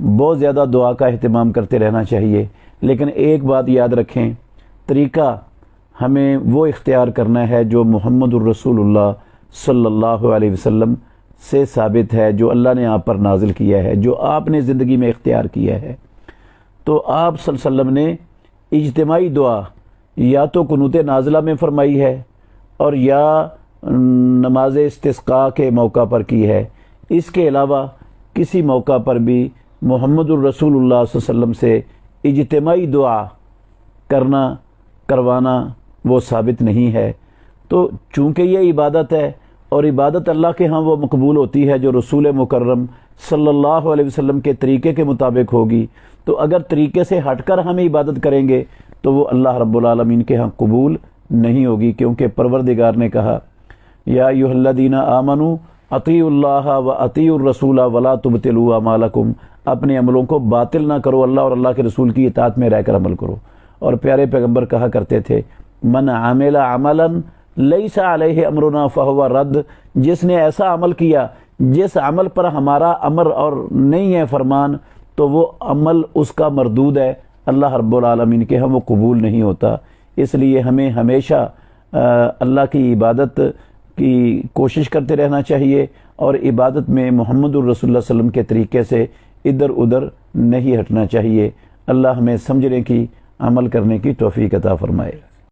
بہت زیادہ دعا کا اہتمام کرتے رہنا چاہیے، لیکن ایک بات یاد رکھیں، طریقہ ہمیں وہ اختیار کرنا ہے جو محمد الرسول اللہ صلی اللہ علیہ وسلم سے ثابت ہے، جو اللہ نے آپ پر نازل کیا ہے، جو آپ نے زندگی میں اختیار کیا ہے۔ تو آپ صلی اللہ علیہ وسلم نے اجتماعی دعا یا تو قنوت نازلہ میں فرمائی ہے اور یا نماز استسقاء کے موقع پر کی ہے۔ اس کے علاوہ کسی موقع پر بھی محمد الرسول اللہ صلی اللہ علیہ وسلم سے اجتماعی دعا کروانا وہ ثابت نہیں ہے۔ تو چونکہ یہ عبادت ہے اور عبادت اللہ کے ہاں وہ مقبول ہوتی ہے جو رسول مکرم صلی اللہ علیہ وسلم کے طریقے کے مطابق ہوگی، تو اگر طریقے سے ہٹ کر ہم عبادت کریں گے تو وہ اللہ رب العالمین کے ہاں قبول نہیں ہوگی، کیونکہ پروردگار نے کہا یا ایھا الذین آمنوا اطیعوا اللہ و اطیعوا الرسول ولا تبطلوا اعمالکم، اپنے عملوں کو باطل نہ کرو، اللہ اور اللہ کے رسول کی اطاعت میں رہ کر عمل کرو۔ اور پیارے پیغمبر کہا کرتے تھے من عمل عملا لیس علیہ امرنا فہو رد، جس نے ایسا عمل کیا جس عمل پر ہمارا امر اور نہیں ہے فرمان، تو وہ عمل اس کا مردود ہے، اللہ رب العالمین کے ہاں وہ قبول نہیں ہوتا۔ اس لیے ہمیں ہمیشہ اللہ کی عبادت کی کوشش کرتے رہنا چاہیے اور عبادت میں محمد الرسول اللہ صلی اللہ علیہ وسلم کے طریقے سے ادھر ادھر نہیں ہٹنا چاہیے۔ اللہ ہمیں سمجھنے کی، عمل کرنے کی توفیق عطا فرمائے۔